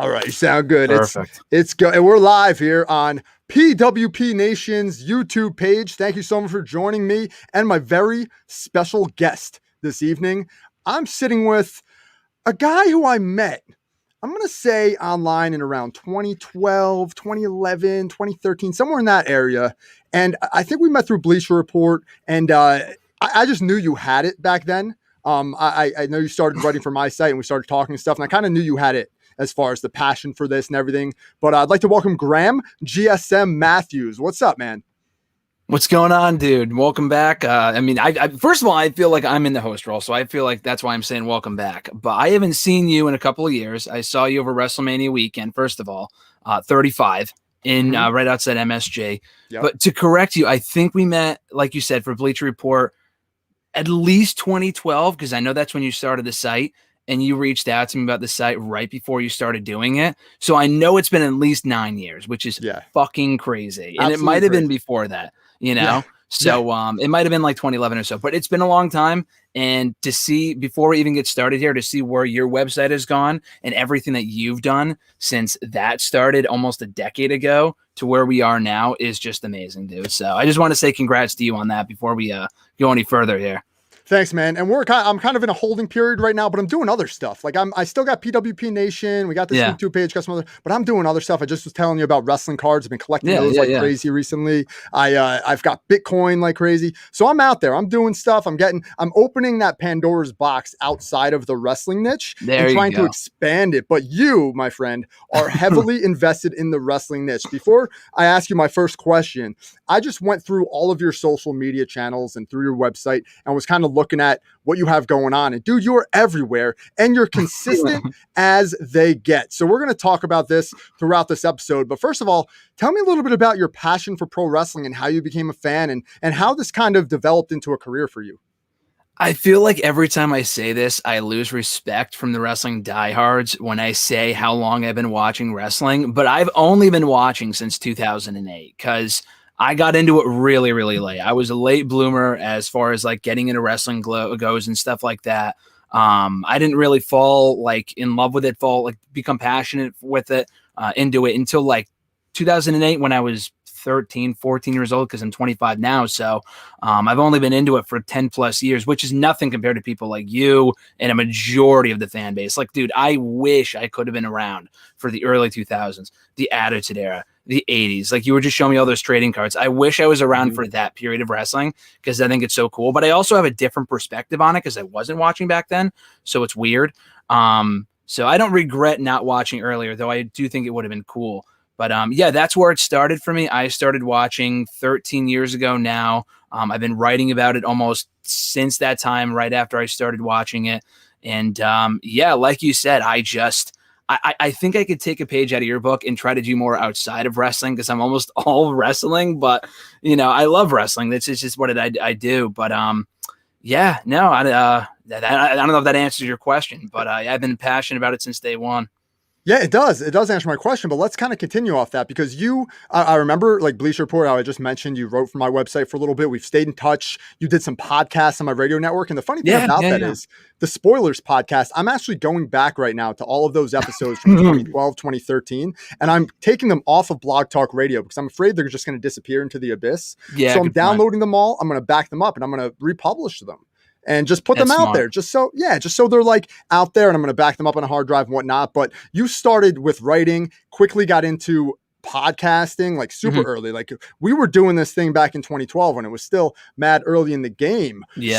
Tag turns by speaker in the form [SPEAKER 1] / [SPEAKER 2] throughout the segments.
[SPEAKER 1] All right, you sound good.
[SPEAKER 2] Perfect.
[SPEAKER 1] It's good. And we're live here on PWP Nation's YouTube page. Thank you so much for joining me and my very special guest this evening. I'm sitting with a guy who I met, I'm going to say online in around 2012, 2011, 2013, somewhere in that area. And I think we met through Bleacher Report, and I just knew you had it back then. I know you started writing for my site and we started talking and stuff, and I kind of knew you had it as far as the passion for this and everything. But I'd like to welcome Graham GSM Matthews. What's up, man?
[SPEAKER 2] What's going on, dude? Welcome back. I first of all, I feel like I'm in the host role, so I feel like that's why I'm saying welcome back. But I haven't seen you in a couple of years. I saw you over WrestleMania weekend, first of all, 35 in right outside MSG. Yep. But to correct you, I think we met, like you said, for Bleacher Report, at least 2012, because I know that's when you started the site. And you reached out to me about the site right before you started doing it. So I know it's been at least 9 years, which is fucking crazy. And it might have been before that, you know? Yeah. So it might have been like 2011 or so, but it's been a long time. And to see, before we even get started here, to see where your website has gone and everything that you've done since that started almost a decade ago to where we are now is just amazing, dude. So I just want to say congrats to you on that before we go any further here.
[SPEAKER 1] Thanks, man. And I'm kind of in a holding period right now, but I'm doing other stuff. Like I still got PWP Nation. We got this YouTube page, got some other, but I'm doing other stuff. I just was telling you about wrestling cards. I've been collecting those crazy recently. I've got Bitcoin like crazy. So I'm out there. I'm doing stuff. I'm opening that Pandora's box outside of the wrestling niche and trying to expand it. But you, my friend, are heavily invested in the wrestling niche. Before I ask you my first question, I just went through all of your social media channels and through your website and was kind of looking at what you have going on. And dude, you're everywhere and you're consistent as they get. So we're going to talk about this throughout this episode. But first of all, tell me a little bit about your passion for pro wrestling and how you became a fan and how this kind of developed into a career for you.
[SPEAKER 2] I feel like every time I say this, I lose respect from the wrestling diehards when I say how long I've been watching wrestling, but I've only been watching since 2008 because I got into it really, really late. I was a late bloomer as far as like getting into wrestling goes and stuff like that. I didn't really fall like in love with it, become passionate with it, into it until like 2008 when I was 13, 14 years old, because I'm 25 now. So I've only been into it for 10 plus years, which is nothing compared to people like you and a majority of the fan base. Like, dude, I wish I could have been around for the early 2000s, the Attitude Era, the 80s. Like you were just showing me all those trading cards. I wish I was around for that period of wrestling because I think it's so cool. But I also have a different perspective on it because I wasn't watching back then. So it's weird. So I don't regret not watching earlier, though I do think it would have been cool. But that's where it started for me. I started watching 13 years ago now. I've been writing about it almost since that time, right after I started watching it. And like you said, I think I could take a page out of your book and try to do more outside of wrestling because I'm almost all wrestling. But, I love wrestling. That's just what I do. But I don't know if that answers your question, but I've been passionate about it since day one.
[SPEAKER 1] Yeah, it does. It does answer my question, but let's kind of continue off that because I remember like Bleacher Report, how I just mentioned, you wrote for my website for a little bit. We've stayed in touch. You did some podcasts on my radio network. And the funny thing about that is the Spoilers podcast, I'm actually going back right now to all of those episodes from 2012, 2013, and I'm taking them off of Blog Talk Radio because I'm afraid they're just going to disappear into the abyss. Yeah, so I'm downloading them all. I'm going to back them up and I'm going to republish them. And just put them out there just so they're like out there, and I'm going to back them up on a hard drive and whatnot. But you started with writing, quickly got into podcasting like super early. Like we were doing this thing back in 2012 when it was still mad early in the game. Yeah.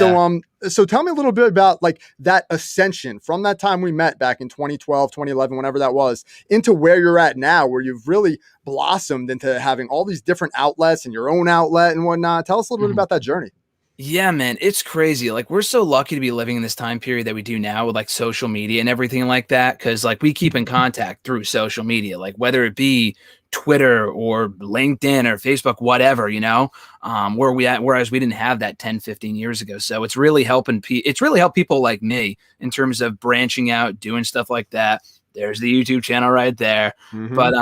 [SPEAKER 1] So tell me a little bit about like that ascension from that time we met back in 2012, 2011, whenever that was, into where you're at now, where you've really blossomed into having all these different outlets and your own outlet and whatnot. Tell us a little bit about that journey.
[SPEAKER 2] Yeah, man, it's crazy. Like we're so lucky to be living in this time period that we do now with like social media and everything like that. Cause like we keep in contact through social media, like whether it be Twitter or LinkedIn or Facebook, whatever, whereas we didn't have that 10, 15 years ago. So it's really helping. It's really helped people like me in terms of branching out, doing stuff like that. There's the YouTube channel right there. But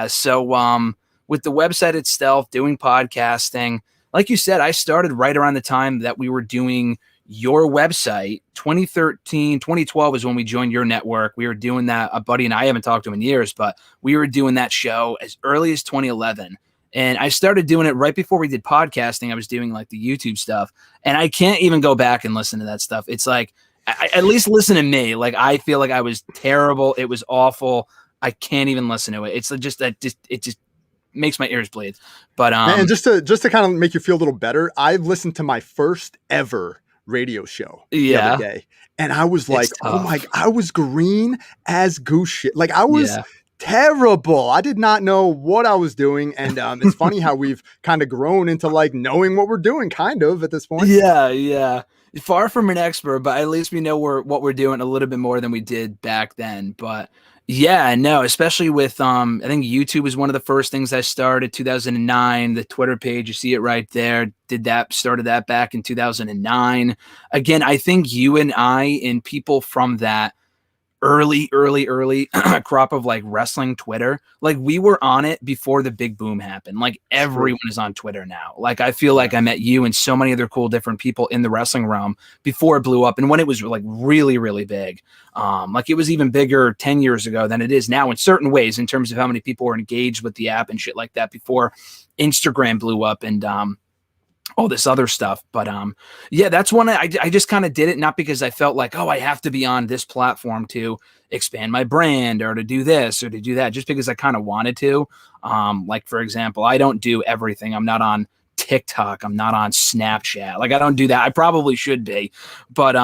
[SPEAKER 2] so with the website itself, doing podcasting, like you said, I started right around the time that we were doing your website. 2013, 2012 is when we joined your network. We were doing that. A buddy and I haven't talked to him in years, but we were doing that show as early as 2011. And I started doing it right before we did podcasting. I was doing like the YouTube stuff, and I can't even go back and listen to that stuff. It's like, at least listen to me. Like, I feel like I was terrible. It was awful. I can't even listen to it. It's just that it just makes my ears bleed. But
[SPEAKER 1] and just to kind of make you feel a little better, I listened to my first ever radio show the other day, and I was like, oh my, I was green as goose shit. Like, I was terrible. I did not know what I was doing. And it's funny how we've kind of grown into like knowing what we're doing kind of at this point.
[SPEAKER 2] Yeah. Far from an expert, but at least we know what we're doing a little bit more than we did back then. But yeah, no, especially with I think YouTube was one of the first things I started, 2009. The Twitter page, you see it right there. Started that back in 2009. Again, I think you and I and people from that early crop of like wrestling Twitter, like we were on it before the big boom happened. Like everyone is on Twitter now. Like I feel like I met you and so many other cool different people in the wrestling realm before it blew up, and when it was like really big. Like it was even bigger 10 years ago than it is now in certain ways, in terms of how many people were engaged with the app and shit like that before Instagram blew up and all this other stuff. But yeah, that's one I just kind of did it, not because I felt like, oh, I have to be on this platform to expand my brand or to do this or to do that, just because I kind of wanted to. Like, for example, I don't do everything. I'm not on TikTok. I'm not on Snapchat. Like, I don't do that. I probably should be. But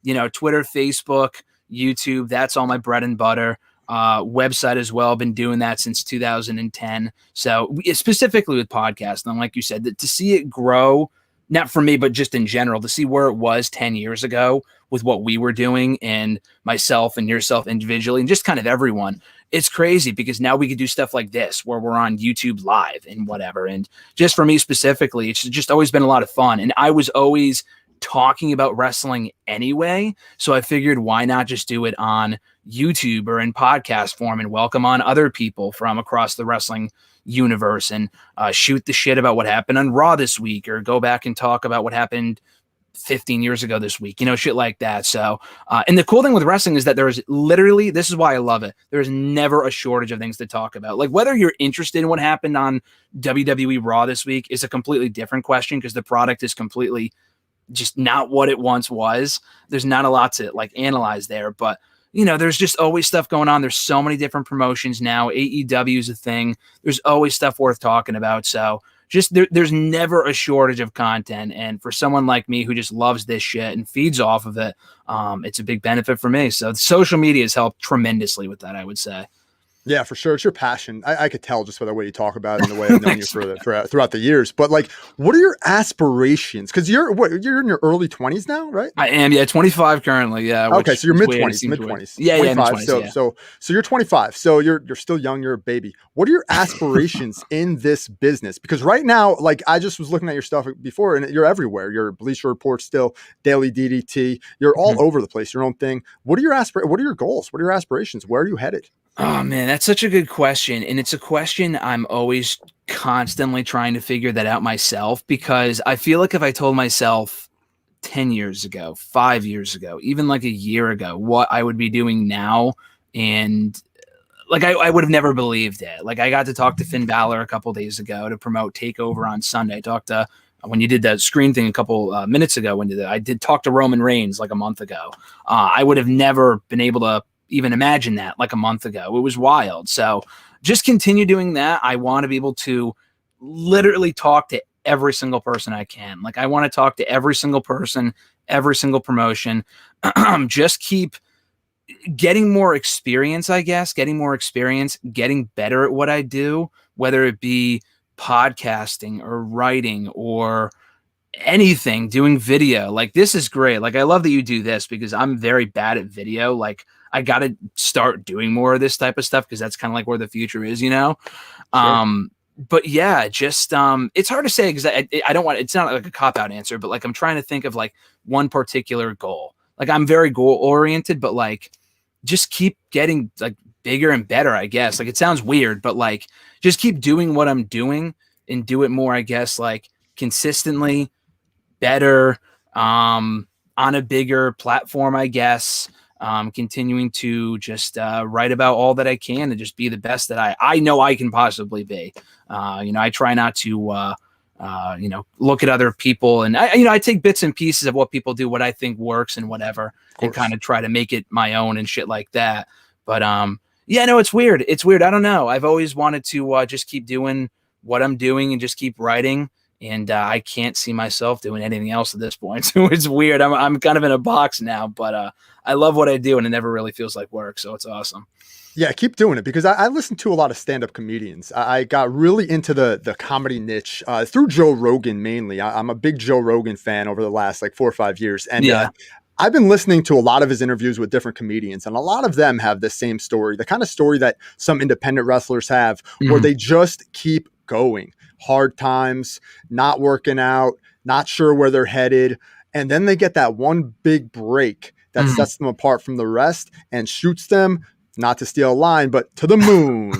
[SPEAKER 2] you know, Twitter, Facebook, YouTube, that's all my bread and butter. Website as well. Been doing that since 2010. So specifically with podcasting, like you said, that to see it grow, not for me, but just in general, to see where it was 10 years ago with what we were doing, and myself and yourself individually, and just kind of everyone, it's crazy, because now we could do stuff like this where we're on YouTube live and whatever. And just for me specifically, it's just always been a lot of fun. And I was always talking about wrestling anyway, so I figured, why not just do it on YouTube or in podcast form and welcome on other people from across the wrestling universe, and shoot the shit about what happened on Raw this week, or go back and talk about what happened 15 years ago this week, you know, shit like that. So and the cool thing with wrestling is that there's literally, this is why I love it, there's never a shortage of things to talk about. Like, whether you're interested in what happened on WWE Raw this week is a completely different question, because the product is completely just not what it once was. There's not a lot to like analyze there, but you know, there's just always stuff going on. There's so many different promotions now. AEW is a thing. There's always stuff worth talking about. So just there's never a shortage of content. And for someone like me who just loves this shit and feeds off of it, it's a big benefit for me. So social media has helped tremendously with that, I would say.
[SPEAKER 1] Yeah, for sure. It's your passion. I could tell just by the way you talk about it and the way I've known you throughout the years. But like, what are your aspirations? Because you're in your early 20s now, right?
[SPEAKER 2] I am, yeah, 25 currently. Yeah.
[SPEAKER 1] Okay, so you're mid 20s.
[SPEAKER 2] Yeah,
[SPEAKER 1] 25.
[SPEAKER 2] Yeah,
[SPEAKER 1] so you're 25. So you're still young. You're a baby. What are your aspirations in this business? Because right now, like, I just was looking at your stuff before, and you're everywhere. You're Bleacher Report still, Daily DDT. You're all over the place. Your own thing. What are your What are your goals? What are your aspirations? Where are you headed?
[SPEAKER 2] Oh man, that's such a good question. And it's a question I'm always constantly trying to figure that out myself, because I feel like if I told myself 10 years ago, 5 years ago, even like a year ago, what I would be doing now, and like I would have never believed it. Like, I got to talk to Finn Balor a couple days ago to promote TakeOver on Sunday. I talked to, when you did that screen thing a couple minutes ago, I did talk to Roman Reigns like a month ago. I would have never been able to even imagine that like a month ago. It was wild. So just continue doing that. I want to be able to literally talk to every single person I can. Like, I want to talk to every single person, every single promotion. Just keep getting more experience, I guess, getting better at what I do, whether it be podcasting or writing or anything, doing video. Like, this is great. Like, I love that you do this, because I'm very bad at video. Like, I got to start doing more of this type of stuff, because that's kind of like where the future is, you know? Sure. But yeah, just, it's hard to say, because I don't want, it's not like a cop-out answer, but like, I'm trying to think of like one particular goal. Like, I'm very goal oriented, but like, just keep getting like bigger and better, I guess. Like, it sounds weird, but like, just keep doing what I'm doing and do it more, I guess, like consistently better. on a bigger platform, I guess. Continuing to just write about all that I can and just be the best that I know I can possibly be. I try not to look at other people, and I take bits and pieces of what people do, what I think works and whatever, and kind of try to make it my own and shit like that. But yeah, no, it's weird. It's weird. I don't know. I've always wanted to just keep doing what I'm doing and just keep writing. And I can't see myself doing anything else at this point. So it's weird. I'm kind of in a box now, but I love what I do, and it never really feels like work. So it's awesome.
[SPEAKER 1] Yeah, keep doing it, because I listen to a lot of stand-up comedians. I got really into the comedy niche through Joe Rogan mainly. I'm a big Joe Rogan fan over the last like 4 or 5 years. And I've been listening to a lot of his interviews with different comedians, and a lot of them have the same story, the kind of story that some independent wrestlers have, where they just keep going. Hard times, not working out, not sure where they're headed. And then they get that one big break that sets them apart from the rest and shoots them, not to steal a line, but to the moon,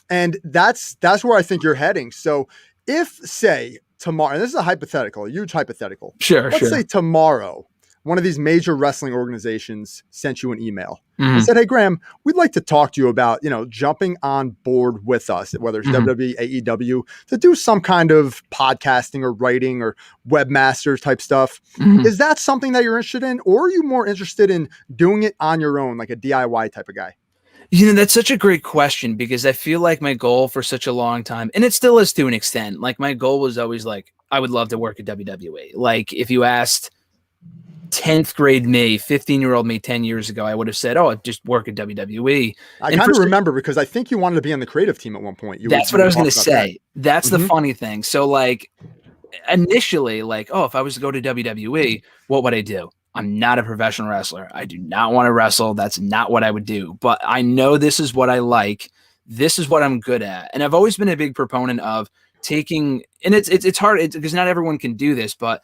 [SPEAKER 1] And that's where I think you're heading. So if, say, tomorrow, and this is a hypothetical, a huge hypothetical. Let's say tomorrow, one of these major wrestling organizations sent you an email and said, "Hey, Graham, we'd like to talk to you about, jumping on board with us, whether it's WWE, AEW, to do some kind of podcasting or writing or webmaster type stuff." Is that something that you're interested in, or are you more interested in doing it on your own, like a DIY type of guy?
[SPEAKER 2] That's such a great question, because I feel like my goal for such a long time, and it still is to an extent, like my goal was always like, I would love to work at WWE. Like if you asked 10th grade me, 15-year-old me 10 years ago, I would have said, "Oh, I'd just work at WWE."
[SPEAKER 1] I kind of remember, because I think you wanted to be on the creative team at one point.
[SPEAKER 2] That's what I was going to say. That's the funny thing. So like initially, like, oh, if I was to go to WWE, what would I do? I'm not a professional wrestler. I do not want to wrestle. That's not what I would do. But I know this is what I like. This is what I'm good at. And I've always been a big proponent of taking, and it's hard because not everyone can do this, but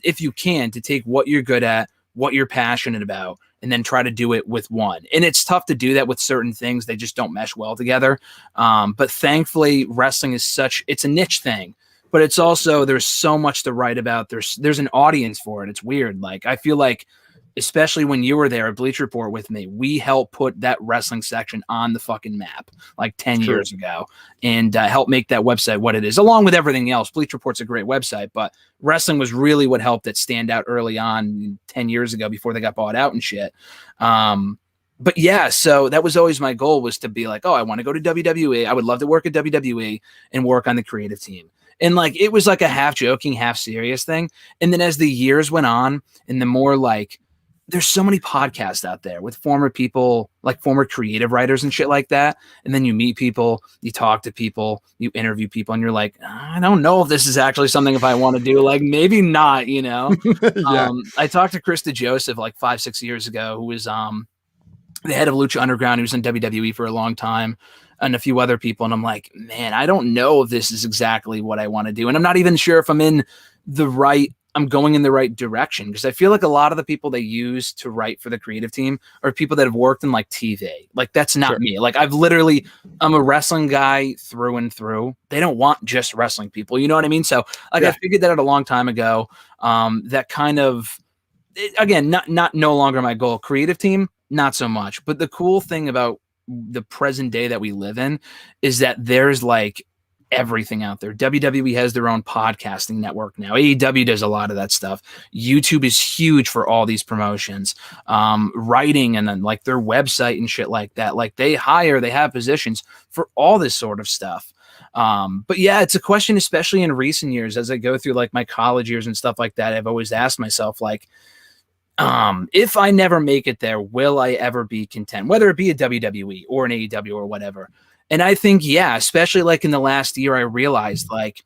[SPEAKER 2] if you can, to take what you're good at, what you're passionate about, and then try to do it with one. And it's tough to do that with certain things. They just don't mesh well together. But thankfully, wrestling is it's a niche thing. But it's also, there's so much to write about. There's an audience for it. It's weird. Like, I feel like, especially when you were there at Bleach Report with me, we helped put that wrestling section on the fucking map like 10 years ago, and helped make that website what it is, along with everything else. Bleach Report's a great website, but wrestling was really what helped it stand out early on 10 years ago before they got bought out and shit. But yeah, so that was always my goal, was to be like, oh, I want to go to WWE. I would love to work at WWE and work on the creative team. And like, it was like a half joking, half serious thing. And then as the years went on, and the more like, there's so many podcasts out there with former people, like former creative writers and shit like that. And then you meet people, you talk to people, you interview people, and you're like, I don't know if this is actually something if I want to do, like maybe not, I talked to Krista Joseph like 5-6 years ago, who was the head of Lucha Underground, who was in WWE for a long time, and a few other people. And I'm like, man, I don't know if this is exactly what I want to do. And I'm not even sure if I'm going in the right direction, because I feel like a lot of the people they use to write for the creative team are people that have worked in like TV. Like, that's not me. Like, I'm a wrestling guy through and through. They don't want just wrestling people. You know what I mean? So like, I figured that out a long time ago. That kind of, again, not no longer my goal. Creative team, not so much. But the cool thing about the present day that we live in is that there's like everything out there. WWE has their own podcasting network now. AEW does a lot of that stuff. YouTube is huge for all these promotions, writing, and then like their website and shit like that. Like, they have positions for all this sort of stuff. But yeah, it's a question, especially in recent years, as I go through like my college years and stuff like that, I've always asked myself, like, if I never make it there, will I ever be content, whether it be a WWE or an AEW or whatever? And I think, yeah, especially like in the last year, I realized, like,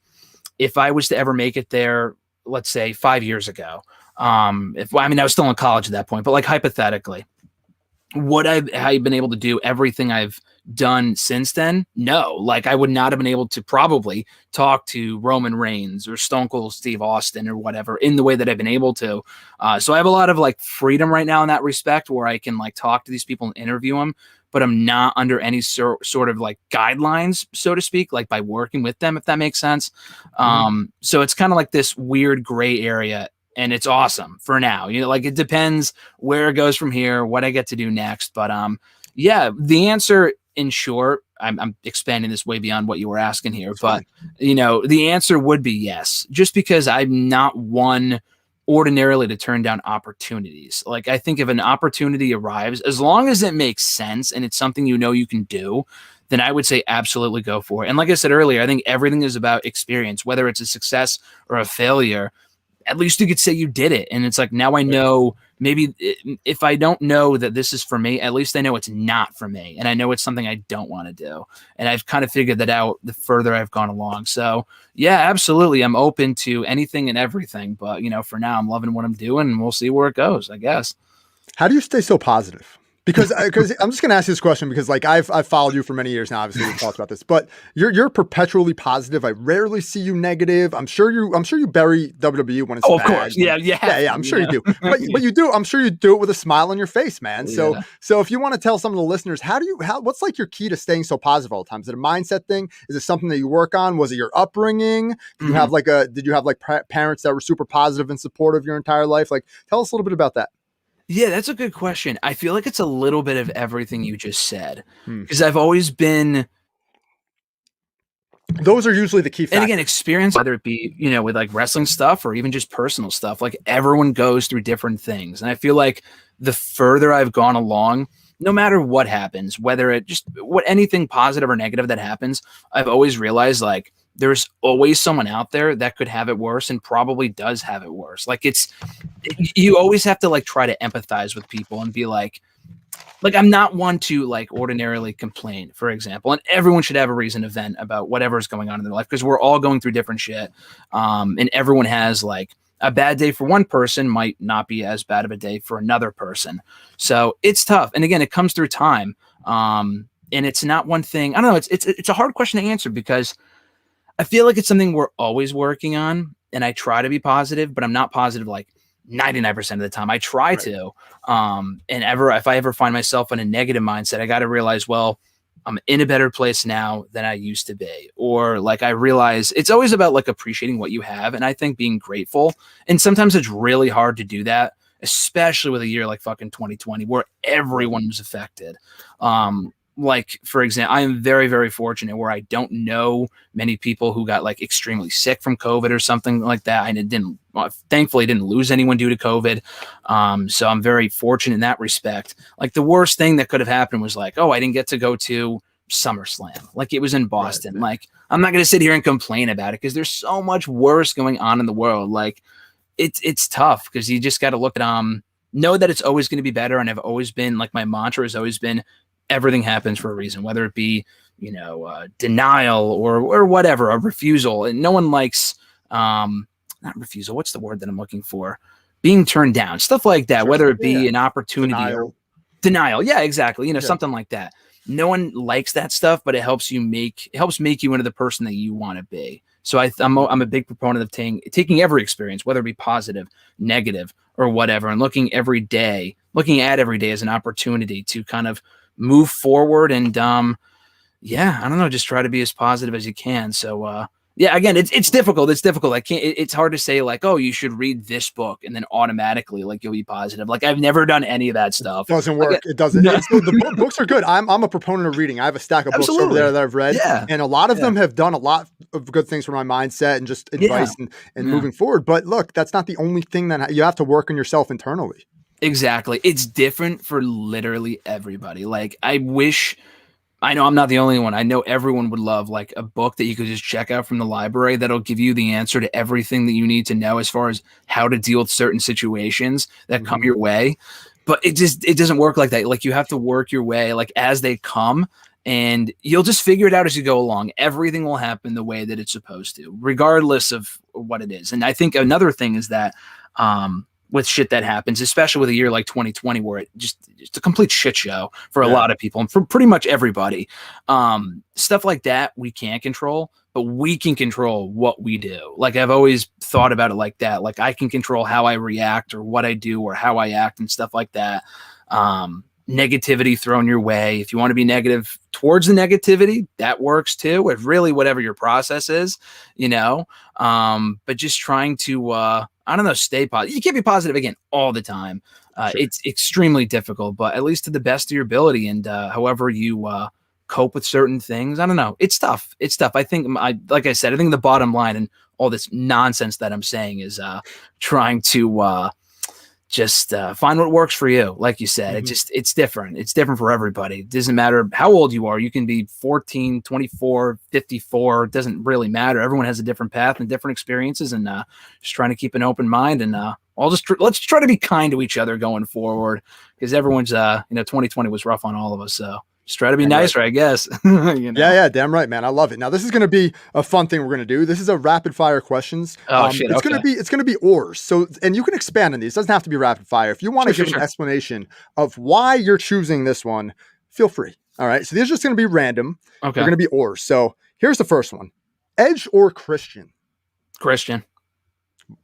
[SPEAKER 2] if I was to ever make it there, let's say 5 years ago, I was still in college at that point, but like hypothetically, would I have been able to do everything I've done since then? No. Like, I would not have been able to probably talk to Roman Reigns or Stone Cold Steve Austin or whatever in the way that I've been able to. So I have a lot of like freedom right now in that respect, where I can like talk to these people and interview them, but I'm not under any sort of like guidelines, so to speak, like by working with them, if that makes sense. So it's kind of like this weird gray area and it's awesome for now. Like it depends where it goes from here, what I get to do next. But yeah, the answer in short, I'm expanding this way beyond what you were asking here,
[SPEAKER 1] That's
[SPEAKER 2] but
[SPEAKER 1] fine.
[SPEAKER 2] the answer would be yes, just because I'm not one ordinarily to turn down opportunities. Like I think if an opportunity arrives, as long as it makes sense and it's something you can do, then I would say absolutely go for it. And like I said earlier, I think everything is about experience, whether it's a success or a failure. At least you could say you did it. And it's like, now I know maybe if I don't know that this is for me, at least I know it's not for me. And I know it's something I don't want to do. And I've kind of figured that out the further I've gone along. So yeah, absolutely. I'm open to anything and everything. But, for now, I'm loving what I'm doing and we'll see where it goes, I guess.
[SPEAKER 1] How do you stay so positive? Because I'm just going to ask you this question because like I've followed you for many years now. Obviously, we've talked about this, but you're perpetually positive. I rarely see you negative. I'm sure you bury WWE when it's
[SPEAKER 2] Oh,
[SPEAKER 1] bad.
[SPEAKER 2] of course, yeah.
[SPEAKER 1] I'm sure you do. But you do. I'm sure you do it with a smile on your face, man.
[SPEAKER 2] Yeah.
[SPEAKER 1] So if you want to tell some of the listeners, what's like your key to staying so positive all the time? Is it a mindset thing? Is it something that you work on? Was it your upbringing? Did you have parents that were super positive and supportive your entire life? Like, tell us a little bit about that.
[SPEAKER 2] Yeah, that's a good question. I feel like it's a little bit of everything you just said,
[SPEAKER 1] Hmm.
[SPEAKER 2] because I've always been,
[SPEAKER 1] Those are usually the key factors.
[SPEAKER 2] and again, experience, whether it be, with like wrestling stuff or even just personal stuff, like everyone goes through different things. And I feel like the further I've gone along, no matter what happens, whether it just anything positive or negative that happens, I've always realized like there's always someone out there that could have it worse and probably does have it worse. Like you always have to like try to empathize with people and be like I'm not one to like ordinarily complain, for example, and everyone should have a reason to vent about whatever's going on in their life because we're all going through different shit. And everyone has like a bad day for one person might not be as bad of a day for another person. So it's tough. And again, it comes through time. And it's not one thing. I don't know. It's a hard question to answer because I feel like it's something we're always working on, and I try to be positive, but I'm not positive like 99% of the time. I try to. And if I ever find myself in a negative mindset, I got to realize, well, I'm in a better place now than I used to be. Or like I realize it's always about like appreciating what you have. And I think being grateful. And sometimes it's really hard to do that, especially with a year like fucking 2020 where everyone was affected. Like, for example, I am very, very fortunate where I don't know many people who got like extremely sick from COVID or something like that. I thankfully didn't lose anyone due to COVID. So I'm very fortunate in that respect. Like the worst thing that could have happened was like, oh, I didn't get to go to SummerSlam. Like it was in Boston. Right. Like I'm not going to sit here and complain about it because there's so much worse going on in the world. Like it's tough because you just got to look at, know that it's always going to be better. And I've always been like, my mantra has always been, everything happens for a reason, whether it be, denial or whatever, a refusal. And no one likes, not refusal. What's the word that I'm looking for? Being turned down, stuff like that, whether it be an opportunity or denial. Yeah, exactly. Something like that. No one likes that stuff, but it helps make you into the person that you want to be. So I'm a big proponent of taking every experience, whether it be positive, negative, or whatever, and looking at every day as an opportunity to kind of move forward and I don't know, just try to be as positive as you can. So again, it's difficult. It's hard to say like, oh, you should read this book and then automatically like you'll be positive. Like I've never done any of that stuff.
[SPEAKER 1] It doesn't work. It doesn't. No. The books are good. I'm a proponent of reading. I have a stack of books over there that I've read, and a lot of them have done a lot of good things for my mindset and just advice and moving forward. But look, that's not the only thing that you have to work on yourself internally.
[SPEAKER 2] Exactly. It's different for literally everybody. Like I know I'm not the only one. I know everyone would love like a book that you could just check out from the library that'll give you the answer to everything that you need to know as far as how to deal with certain situations that come your way. But it doesn't work like that. Like you have to work your way like as they come, and you'll just figure it out as you go along. Everything will happen the way that it's supposed to, regardless of what it is. And I think another thing is that with shit that happens, especially with a year like 2020, where it's a complete shit show for a lot of people and for pretty much everybody. Stuff like that we can't control, but we can control what we do. Like I've always thought about it like that. Like I can control how I react or what I do or how I act and stuff like that. Negativity thrown your way. If you want to be negative towards the negativity, that works too. It's really whatever your process is, but just trying to, I don't know, stay positive. You can't be positive again all the time.
[SPEAKER 1] Sure.
[SPEAKER 2] It's extremely difficult, but at least to the best of your ability, and however you cope with certain things. I don't know. It's tough. It's tough. I think like I said, I think the bottom line and all this nonsense that I'm saying is trying to just find what works for you. Like you said, it's different. It's different for everybody. It doesn't matter how old you are. You can be 14, 24, 54. It doesn't really matter. Everyone has a different path and different experiences, and just trying to keep an open mind, and let's try to be kind to each other going forward, because everyone's 2020 was rough on all of us. So just try to be nicer, I guess.
[SPEAKER 1] Yeah, damn right, man. I love it. Now this is going to be a fun thing we're going to do. This is a rapid fire questions.
[SPEAKER 2] Shit,
[SPEAKER 1] it's going to be ors. So, and you can expand on these. It doesn't have to be rapid fire. If you want to give an explanation of why you're choosing this one, feel free. All right. So these are just going to be random.
[SPEAKER 2] Okay.
[SPEAKER 1] They're going to be ors. So here's the first one: Edge or Christian?
[SPEAKER 2] Christian.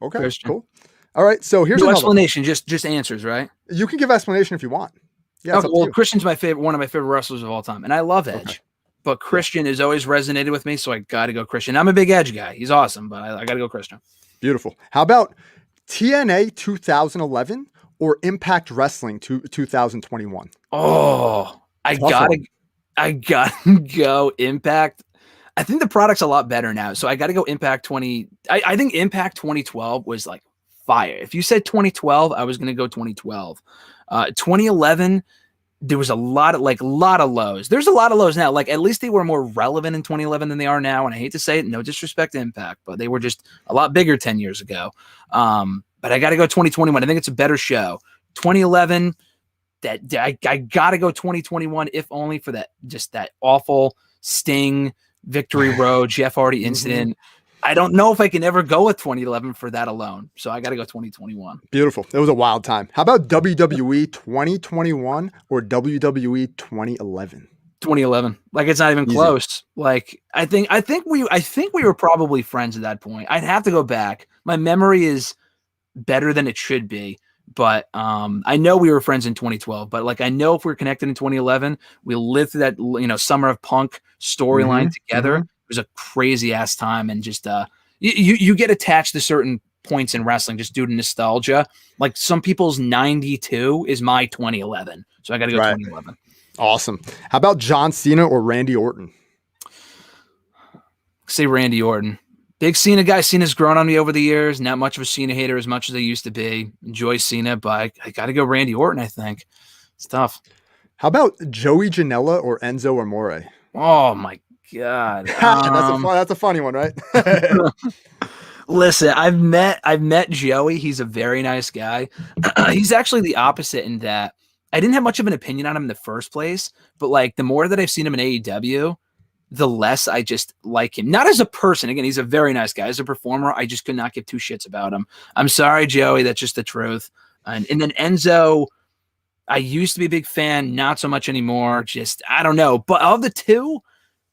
[SPEAKER 1] Okay.
[SPEAKER 2] Christian.
[SPEAKER 1] Cool. All right. So here's
[SPEAKER 2] no explanation. Just answers, right?
[SPEAKER 1] You can give explanation if you want. Yeah.
[SPEAKER 2] Okay, well, Christian's one of my favorite wrestlers of all time, and I love Edge, but Christian has always resonated with me, so I got to go Christian. I'm a big Edge guy; he's awesome, but I got to go Christian.
[SPEAKER 1] Beautiful. How about TNA 2011 or Impact Wrestling 2021?
[SPEAKER 2] Oh, I gotta go Impact. I think the product's a lot better now, so I got to go Impact 20. I think Impact 2012 was like fire. If you said 2012, I was gonna go 2012. 2011, there was a lot of lows. There's a lot of lows now. Like, at least they were more relevant in 2011 than they are now. And I hate to say it, no disrespect to Impact, but they were just a lot bigger 10 years ago. But I got to go 2021. I think it's a better show. 2011, I got to go 2021, if only for that awful Sting Victory Road Jeff Hardy incident. I don't know if I can ever go with 2011 for that alone. So I got to go 2021.
[SPEAKER 1] Beautiful. It was a wild time. How about WWE 2021 or WWE 2011?
[SPEAKER 2] 2011. Like, it's not even close. Like, I think we were probably friends at that point. I'd have to go back. My memory is better than it should be. But I know we were friends in 2012. But like, I know if we're connected in 2011, we lived through that Summer of Punk storyline together. It was a crazy ass time, and just you get attached to certain points in wrestling just due to nostalgia. Like, some people's 92 is my 2011, so I got to go 2011.
[SPEAKER 1] Awesome. How about John Cena or Randy Orton?
[SPEAKER 2] Say Randy Orton. Big Cena guy. Cena's grown on me over the years. Not much of a Cena hater as much as I used to be. Enjoy Cena, but I got to go Randy Orton. I think it's tough.
[SPEAKER 1] How about Joey Janela or Enzo Amore?
[SPEAKER 2] Oh my God.
[SPEAKER 1] That's a funny one, right?
[SPEAKER 2] Listen, I've met Joey. He's a very nice guy. He's actually the opposite in that I didn't have much of an opinion on him in the first place, but like, the more that I've seen him in AEW, the less I just like him. Not as a person. Again, he's a very nice guy. As a performer, I just could not give two shits about him. I'm sorry, Joey. That's just the truth. And then Enzo, I used to be a big fan, not so much anymore. Just, I don't know. But of the two,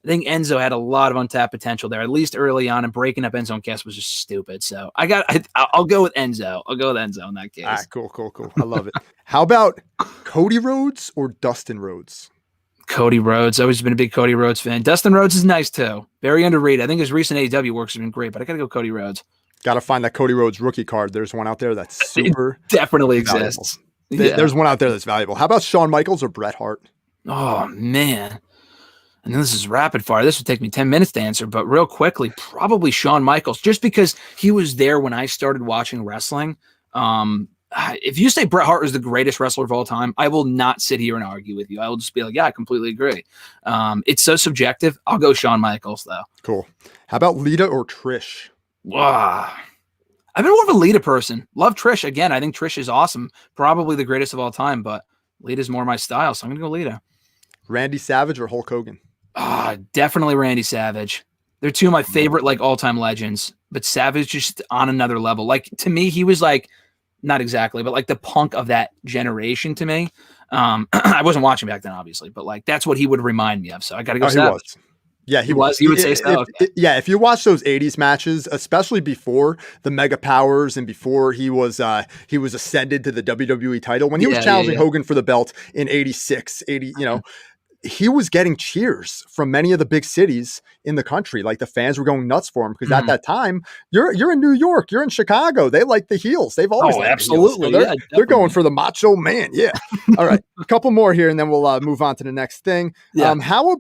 [SPEAKER 2] I think Enzo had a lot of untapped potential there, at least early on, and breaking up Enzo and Cass was just stupid. So I'll go with Enzo. I'll go with Enzo in that case.
[SPEAKER 1] Ah, cool. I love it. How about Cody Rhodes or Dustin Rhodes?
[SPEAKER 2] Cody Rhodes. I've always been a big Cody Rhodes fan. Dustin Rhodes is nice too. Very underrated. I think his recent AEW works have been great, but I got to go Cody Rhodes.
[SPEAKER 1] Got to find that Cody Rhodes rookie card. There's one out there that's super.
[SPEAKER 2] It definitely exists.
[SPEAKER 1] There's one out there that's valuable. How about Shawn Michaels or Bret Hart?
[SPEAKER 2] Oh, man. I know this is rapid fire. This would take me 10 minutes to answer, but real quickly, probably Shawn Michaels, just because he was there when I started watching wrestling. If you say Bret Hart is the greatest wrestler of all time, I will not sit here and argue with you. I will just be like, yeah, I completely agree. It's so subjective. I'll go Shawn Michaels, though.
[SPEAKER 1] Cool. How about Lita or Trish?
[SPEAKER 2] Wow. I've been more of a Lita person. Love Trish. Again, I think Trish is awesome. Probably the greatest of all time, but Lita's more my style, so I'm going to go Lita.
[SPEAKER 1] Randy Savage or Hulk Hogan?
[SPEAKER 2] Definitely Randy Savage. They're two of my favorite, like, all-time legends, but Savage just on another level. Like, to me, he was like, not exactly, but like the Punk of that generation to me. I wasn't watching back then, obviously, but like, that's what he would remind me of. So I got to go.
[SPEAKER 1] He was. Yeah, he was.
[SPEAKER 2] He would say so.
[SPEAKER 1] If you watch those 80s matches, especially before the Mega Powers and before he was ascended to the WWE title, when he was challenging Hogan for the belt in 86, he was getting cheers from many of the big cities in the country. Like the fans were going nuts for him because at that time, you're in New York, you're in Chicago. They like the heels. They've always
[SPEAKER 2] Oh,
[SPEAKER 1] liked the heels. So
[SPEAKER 2] absolutely. Yeah,
[SPEAKER 1] they're going
[SPEAKER 2] definitely.
[SPEAKER 1] for the macho man. Yeah. All right, a couple more here, and then we'll move on to the next thing.
[SPEAKER 2] Yeah.
[SPEAKER 1] How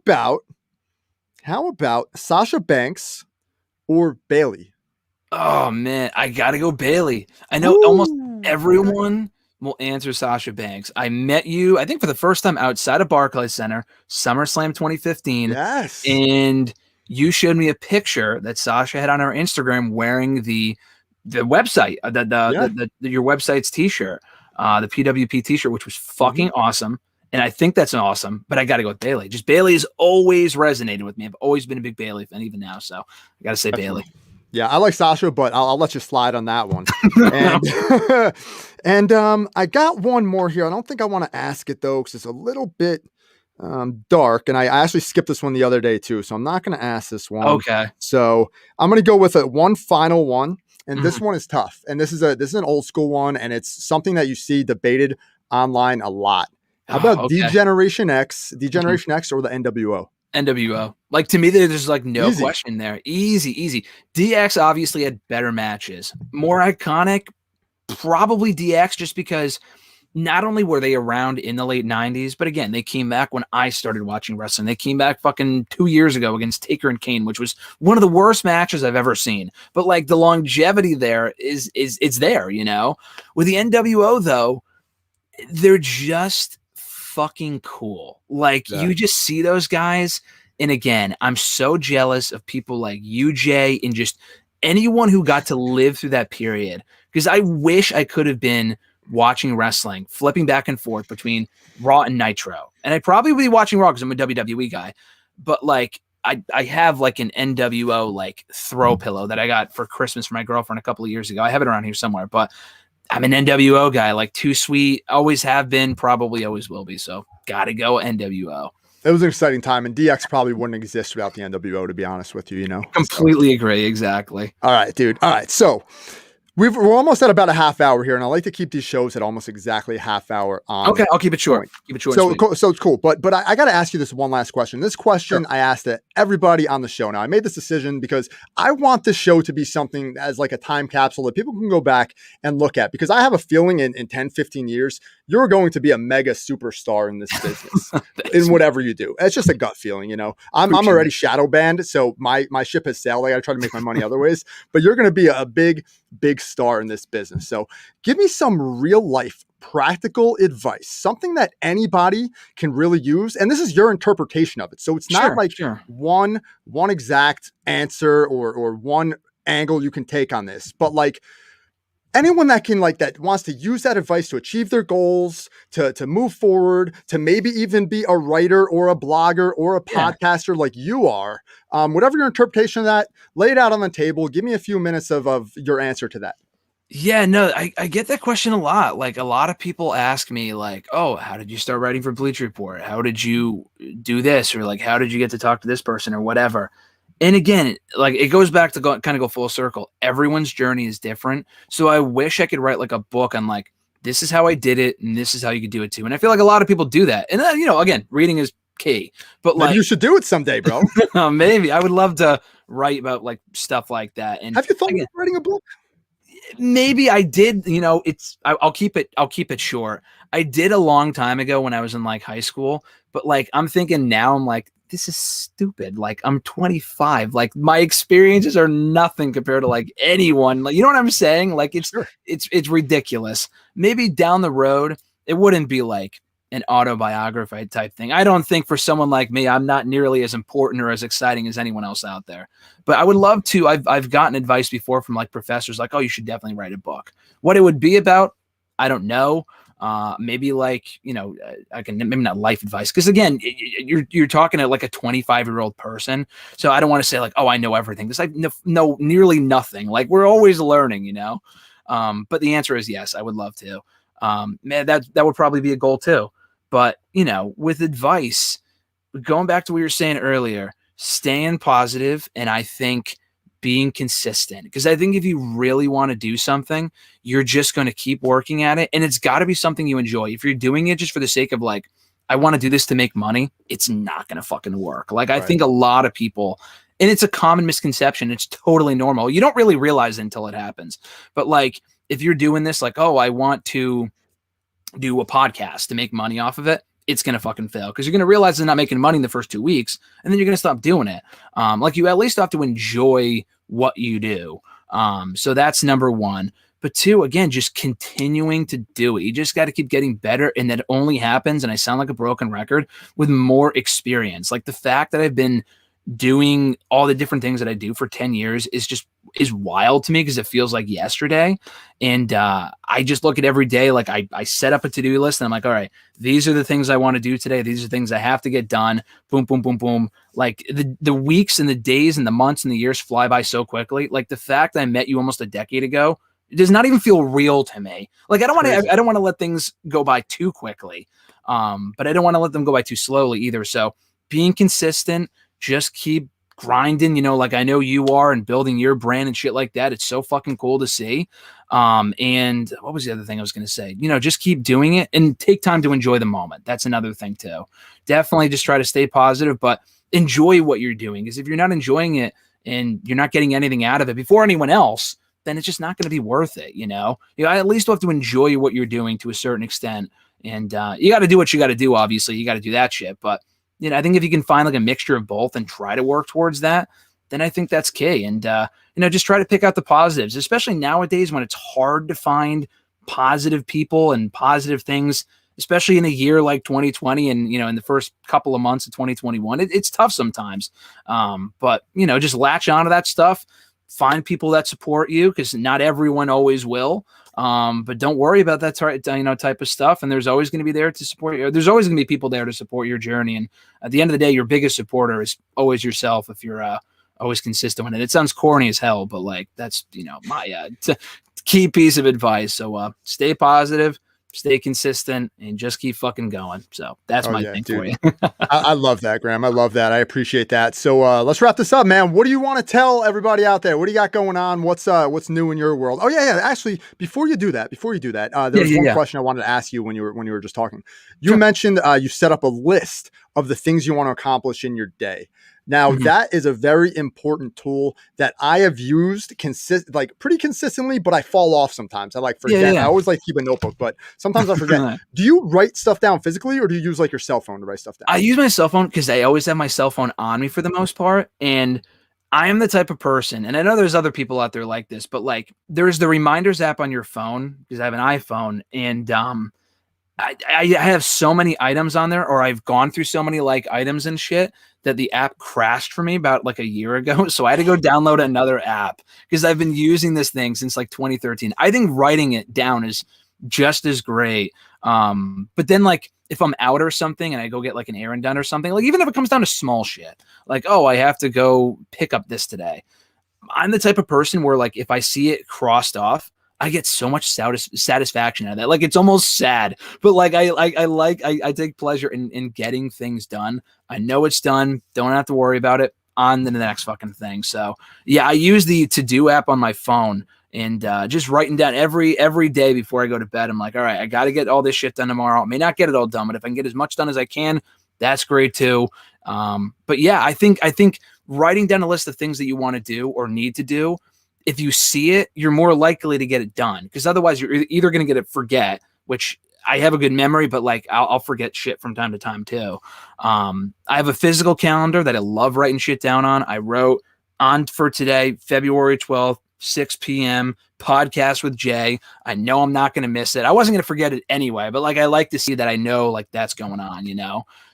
[SPEAKER 1] about Sasha Banks or Bayley?
[SPEAKER 2] Oh man, I gotta go Bayley. I know almost
[SPEAKER 1] Ooh, okay.
[SPEAKER 2] everyone will answer Sasha Banks. I met you, I think, for the first time outside of Barclays Center, SummerSlam 2015,
[SPEAKER 1] Yes.
[SPEAKER 2] and you showed me a picture that Sasha had on her Instagram wearing the website,
[SPEAKER 1] Yeah.
[SPEAKER 2] your website's t-shirt, the PWP t-shirt, which was
[SPEAKER 1] Mhm.
[SPEAKER 2] fucking awesome. And I think that's awesome, but I got to go with Bayley. Just Bayley has always resonated with me. I've always been a big Bayley fan, even now. So I got to say
[SPEAKER 1] Definitely.
[SPEAKER 2] Bayley.
[SPEAKER 1] Yeah, I like Sasha, but I'll let you slide on that one. And and I got one more here. I don't think I want to ask it though, because it's a little bit dark. And I actually skipped this one the other day too, so I'm not going to ask this one.
[SPEAKER 2] Okay.
[SPEAKER 1] So I'm going to go with one final one, and this
[SPEAKER 2] Mhm.
[SPEAKER 1] one is tough. And this is an old school one, and it's something that you see debated online a lot. How
[SPEAKER 2] Oh,
[SPEAKER 1] about
[SPEAKER 2] okay. Mhm.
[SPEAKER 1] Degeneration X, or the NWO?
[SPEAKER 2] NWO. Like to me, there's like no
[SPEAKER 1] Easy.
[SPEAKER 2] question there. Easy, easy. DX obviously had better matches, more iconic. Probably DX, just because not only were they around in the late 90s, but again, they came back when I started watching wrestling. They came back fucking 2 years ago against Taker and Kane, which was one of the worst matches I've ever seen. But like the longevity there is it's there, you know. With the NWO though, they're just fucking cool. Like
[SPEAKER 1] Yeah.
[SPEAKER 2] you just see those guys, and again, I'm so jealous of people like UJ and just anyone who got to live through that period, because I wish I could have been watching wrestling, flipping back and forth between Raw and Nitro. And I'd probably be watching Raw because I'm a WWE guy, but like I have like an NWO like throw pillow that I got for Christmas for my girlfriend a couple of years ago. I have it around here somewhere, but I'm an NWO guy, like Too Sweet, always have been, probably always will be. So gotta go NWO.
[SPEAKER 1] It was an exciting time, and DX probably wouldn't exist without the NWO, to be honest with you, you know? So,
[SPEAKER 2] Completely agree. Exactly.
[SPEAKER 1] all right, dude. All right. So, we're almost at about a half hour here, and I like to keep these shows at almost exactly a half hour on
[SPEAKER 2] Okay, I'll keep it short.
[SPEAKER 1] point.
[SPEAKER 2] Keep it short and sweet.
[SPEAKER 1] So it's cool. But I got to ask you this one last question. This
[SPEAKER 2] Sure.
[SPEAKER 1] question I asked everybody on the show. Now, I made this decision because I want this show to be something as like a time capsule that people can go back and look at, because I have a feeling in 10, 15 years, you're going to be a mega superstar in this business
[SPEAKER 2] Thanks.
[SPEAKER 1] in whatever you do. It's just a gut feeling, you know. I'm
[SPEAKER 2] Appreciate
[SPEAKER 1] already
[SPEAKER 2] it.
[SPEAKER 1] shadow banned, so my ship has sailed. I got to try to make my money other ways, but you're going to be a big star in this business. So give me some real life practical advice, something that anybody can really use. And this is your interpretation of it. So it's not
[SPEAKER 2] Sure.
[SPEAKER 1] like
[SPEAKER 2] Sure.
[SPEAKER 1] one exact answer or one angle you can take on this, but like anyone that can, like, that wants to use that advice to achieve their goals, to move forward, to maybe even be a writer or a blogger or a
[SPEAKER 2] Yeah.
[SPEAKER 1] podcaster like you are, whatever your interpretation of that, lay it out on the table. Give me a few minutes of your answer to that.
[SPEAKER 2] Yeah, no, I get that question a lot. Like a lot of people ask me, like, "Oh, how did you start writing for Bleach Report? How did you do this?" Or like, "How did you get to talk to this person?" Or whatever. And again, like it goes back to kind of go full circle. Everyone's journey is different. So I wish I could write like a book on like this is how I did it and this is how you could do it too. And I feel like a lot of people do that. And then, you know, again, reading is key. But
[SPEAKER 1] Maybe
[SPEAKER 2] like
[SPEAKER 1] you should do it someday, bro.
[SPEAKER 2] maybe I would love to write about like stuff like that. And
[SPEAKER 1] Have you thought
[SPEAKER 2] again,
[SPEAKER 1] about writing a book?
[SPEAKER 2] maybe I did, you know, I'll keep it short. I did a long time ago when I was in like high school, but like I'm thinking now I'm like this is stupid. Like I'm 25. Like my experiences are nothing compared to like anyone. Like you know what I'm saying? Like
[SPEAKER 1] Sure.
[SPEAKER 2] it's ridiculous. Maybe down the road it wouldn't be like an autobiography type thing. I don't think for someone like me, I'm not nearly as important or as exciting as anyone else out there. But I would love to. I've gotten advice before from like professors, like, "Oh, you should definitely write a book." What it would be about, I don't know. Maybe like I can maybe not life advice because again, you're talking to like a 25-year-old person, so I don't want to say like, "Oh, I know everything," because I know nearly nothing. Like we're always learning, you know. But the answer is yes, I would love to. Man, that would probably be a goal too. But you know, with advice, going back to what you were saying earlier, staying positive, and I think being consistent. Because I think if you really want to do something, you're just going to keep working at it, and it's got to be something you enjoy. If you're doing it just for the sake of like I want to do this to make money, it's not going to fucking work. Like, I
[SPEAKER 1] Right.
[SPEAKER 2] think a lot of people, and it's a common misconception, it's totally normal. You don't really realize it until it happens. But like, if you're doing this, like, oh, I want to do a podcast to make money off of it, it's going to fucking fail because you're going to realize they're not making money in the first 2 weeks, and then you're going to stop doing it. Like, you at least have to enjoy what you do. So that's number one. But two, again, just continuing to do it. You just got to keep getting better. And that only happens, and I sound like a broken record, with more experience. Like, the fact that I've been doing all the different things that I do for 10 years is wild to me because it feels like yesterday. And I just look at every day, like I set up a to-do list and I'm like, all right, these are the things I want to do today. These are things I have to get done. Boom, boom, boom, boom. Like the weeks and the days and the months and the years fly by so quickly. Like, the fact that I met you almost a decade ago, it does not even feel real to me. Like, I don't want to let things go by too quickly. But I don't want to let them go by too slowly either. So being consistent, just keep grinding, like I know you are, and building your brand and shit like that. It's so fucking cool to see. And what was the other thing I was going to say? Just keep doing it and take time to enjoy the moment. That's another thing too. Definitely just try to stay positive, but enjoy what you're doing. Because if you're not enjoying it and you're not getting anything out of it before anyone else, then it's just not going to be worth it. I at least have to enjoy what you're doing to a certain extent. And you got to do what you got to do. Obviously, you got to do that shit. But I think if you can find like a mixture of both and try to work towards that, then I think that's key. And, just try to pick out the positives, especially nowadays when it's hard to find positive people and positive things, especially in a year like 2020 and, in the first couple of months of 2021. It's tough sometimes. But, just latch onto that stuff, find people that support you, because not everyone always will. But don't worry about that type of stuff. And there's always going to be there to support you. There's always going to be people there to support your journey. And at the end of the day, your biggest supporter is always yourself. If you're always consistent with it. It sounds corny as hell, but like, that's, my key piece of advice. So stay positive, stay consistent, and just keep fucking going. So that's my thing for you.
[SPEAKER 1] I love that, Graham. I love that. I appreciate that. So let's wrap this up, man. What do you want to tell everybody out there? What do you got going on? What's new in your world? Oh yeah. Actually, before you do that, there was one question I wanted to ask you when you were just talking. You mentioned you set up a list of the things you want to accomplish in your day. Now, that is a very important tool that I have used pretty consistently, but I fall off sometimes. I forget. I always like to keep a notebook, but sometimes I forget. Do you write stuff down physically, or do you use like your cell phone to write stuff down?
[SPEAKER 2] I use my cell phone because I always have my cell phone on me for the most part. And I am the type of person, and I know there's other people out there like this, but like, there's the reminders app on your phone, because I have an iPhone, and I have so many items on there, or I've gone through so many like items and shit, that the app crashed for me about like a year ago. So I had to go download another app because I've been using this thing since like 2013. I think writing it down is just as great. But then like, if I'm out or something and I go get like an errand done or something, like even if it comes down to small shit, like, oh, I have to go pick up this today. I'm the type of person where like, if I see it crossed off, I get so much satisfaction out of that. Like, it's almost sad, but like, I take pleasure in getting things done. I know it's done. Don't have to worry about it. On to the next fucking thing. So yeah, I use the to-do app on my phone, and just writing down every day before I go to bed. I'm like, all right, I got to get all this shit done tomorrow. I may not get it all done, but if I can get as much done as I can, that's great too. But yeah, I think writing down a list of things that you want to do or need to do, if you see it, you're more likely to get it done, because otherwise you're either going to forget, which I have a good memory, but like I'll forget shit from time to time too. I have a physical calendar that I love writing shit down on. I wrote on for today, February 12th, 6 p.m. podcast with Jay. I know I'm not going to miss it. I wasn't going to forget it anyway, but like, I like to see that I know like that's going on,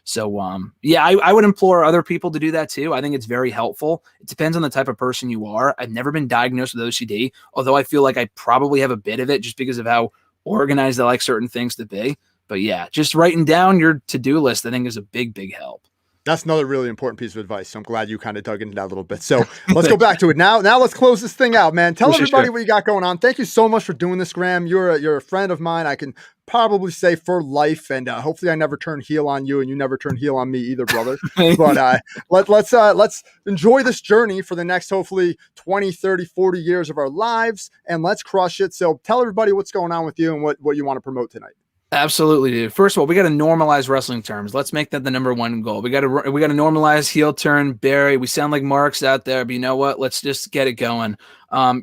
[SPEAKER 2] So, yeah, I would implore other people to do that too. I think it's very helpful. It depends on the type of person you are. I've never been diagnosed with OCD, although I feel like I probably have a bit of it just because of how organized I like certain things to be. But yeah, just writing down your to-do list, I think, is a big, big help.
[SPEAKER 1] That's another really important piece of advice. So I'm glad you kind of dug into that a little bit. So let's go back to it now. Now let's close this thing out, man. Tell everybody what you got going on. Thank you so much for doing this, Graham. You're a friend of mine. I can probably say for life, and hopefully I never turn heel on you, and you never turn heel on me either, brother. But let's enjoy this journey for the next hopefully 20, 30, 40 years of our lives, and let's crush it. So tell everybody what's going on with you and what you want to promote tonight.
[SPEAKER 2] Absolutely, dude. First of all, we got to normalize wrestling terms. Let's make that the number one goal. We got to normalize heel turn, Barry. We sound like marks out there, but you know what? Let's just get it going.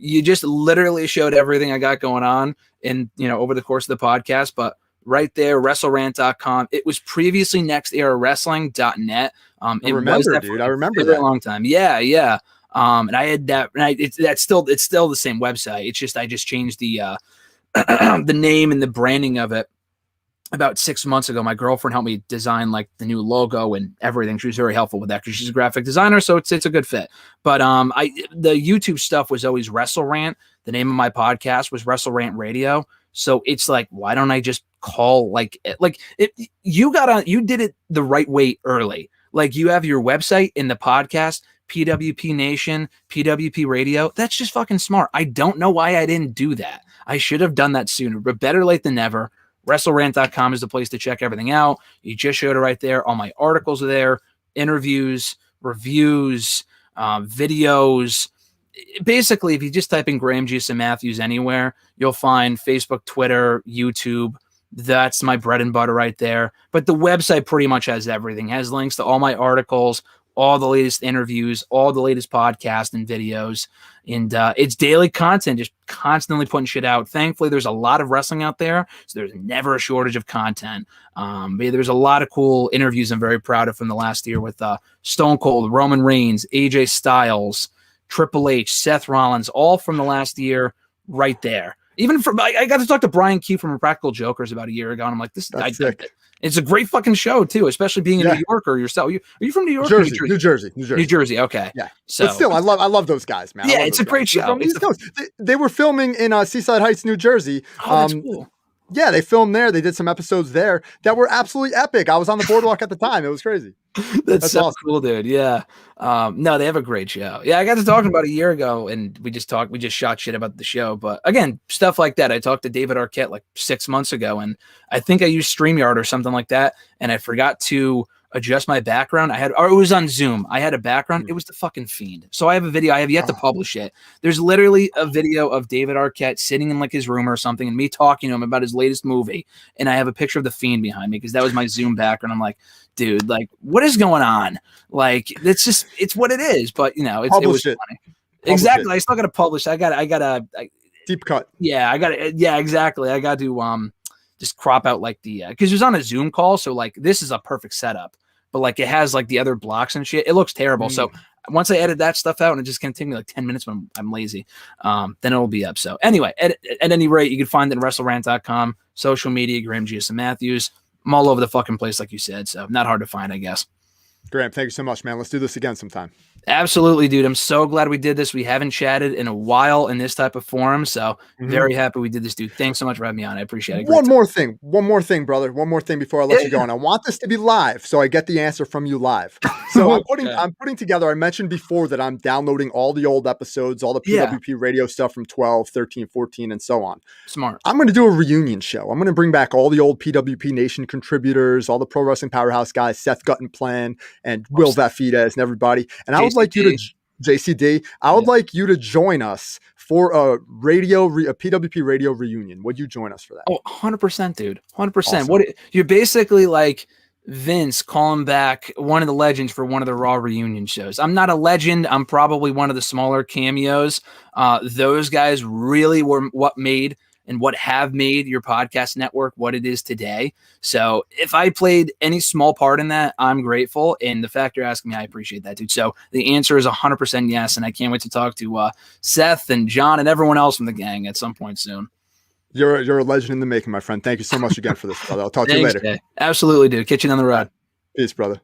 [SPEAKER 2] You just literally showed everything I got going on in over the course of the podcast, but right there, WrestleRant.com. It was previously NextEraWrestling.net.
[SPEAKER 1] I remember, dude. I remember that.
[SPEAKER 2] A long time. Yeah, yeah. And I had that. And it's still the same website. It's just I just changed the the name and the branding of it about 6 months ago. My girlfriend helped me design like the new logo and everything. She was very helpful with that because she's a graphic designer, so it's a good fit. But the YouTube stuff was always Wrestle Rant. The name of my podcast was Wrestle Rant Radio. So it's like, why don't I just call you did it the right way early. Like you have your website in the podcast, PWP Nation, PWP Radio. That's just fucking smart. I don't know why I didn't do that. I should have done that sooner, but better late than never. WrestleRant.com is the place to check everything out. You just showed it right there. All my articles are there, interviews, reviews, videos. Basically, if you just type in Graham GSM Matthews anywhere, you'll find Facebook, Twitter, YouTube. That's my bread and butter right there. But the website pretty much has everything. It has links to all my articles, all the latest interviews, all the latest podcasts and videos. And it's daily content, just constantly putting shit out. Thankfully, there's a lot of wrestling out there, so there's never a shortage of content. But there's a lot of cool interviews I'm very proud of from the last year with Stone Cold, Roman Reigns, AJ Styles, Triple H, Seth Rollins, all from the last year right there. Even from I got to talk to Brian Keefe from Impractical Jokers about a year ago, and I'm like, it's a great fucking show too, especially being a New Yorker yourself. Are you from New York?
[SPEAKER 1] New Jersey.
[SPEAKER 2] New Jersey. Okay.
[SPEAKER 1] Yeah. So, but still, I love those guys, man.
[SPEAKER 2] Yeah, it's a great show.
[SPEAKER 1] They were filming in Seaside Heights, New Jersey.
[SPEAKER 2] Oh, that's cool.
[SPEAKER 1] Yeah, they filmed there. They did some episodes there that were absolutely epic. I was on the boardwalk at the time. It was crazy.
[SPEAKER 2] That's so awesome. Cool, dude. Yeah. No, they have a great show. Yeah, I got to talking about a year ago, and we just shot shit about the show. But again, stuff like that. I talked to David Arquette like 6 months ago, and I think I used StreamYard or something like that, and I forgot to adjust my background. It was on Zoom. I had a background. It was the fucking Fiend. So I have a video. I have yet to publish it. There's literally a video of David Arquette sitting in like his room or something and me talking to him about his latest movie. And I have a picture of the Fiend behind me because that was my Zoom background. I'm like, dude, like what is going on? Like, it's what it is. But it was funny. Exactly. I still got to publish. I got
[SPEAKER 1] deep cut.
[SPEAKER 2] Yeah, exactly. I got to, just crop out like the because it was on a Zoom call, so like this is a perfect setup, but like it has like the other blocks and shit. It looks terrible. So once I edit that stuff out, and it just can take me like 10 minutes when I'm lazy, then it'll be up. So anyway, at any rate, you can find it at WrestleRant.com, social media, Graham GSM Matthews. I'm all over the fucking place, like you said. So not hard to find, I guess.
[SPEAKER 1] Graham, thank you so much, man. Let's do this again sometime.
[SPEAKER 2] Absolutely, dude. I'm so glad we did this. We haven't chatted in a while in this type of forum, so very happy we did this, dude. Thanks so much for having me on. I appreciate it. One more
[SPEAKER 1] thing, brother. One more thing before I let you go. And I want this to be live, so I get the answer from you live. So I'm putting together, I mentioned before that I'm downloading all the old episodes, all the PWP radio stuff from 12, 13, 14, and so on.
[SPEAKER 2] Smart.
[SPEAKER 1] I'm going to do a reunion show. I'm going to bring back all the old PWP Nation contributors, all the Pro Wrestling Powerhouse guys, Seth Guttenplan and Will Vafides and everybody. And I would like you to JCD. I would like you to join us for a PWP radio reunion. Would you join us for that?
[SPEAKER 2] Oh, 100%, dude. 100%. Awesome. You're basically like Vince calling back one of the legends for one of the Raw reunion shows. I'm not a legend. I'm probably one of the smaller cameos. Those guys really were what made and what have made your podcast network what it is today. So if I played any small part in that, I'm grateful. And the fact you're asking me, I appreciate that, dude. So the answer is 100% yes. And I can't wait to talk to Seth and John and everyone else from the gang at some point soon.
[SPEAKER 1] You're a legend in the making, my friend. Thank you so much again for this, brother. I'll talk to you later.
[SPEAKER 2] Jay. Absolutely, dude. Catch you on the road.
[SPEAKER 1] Peace, brother.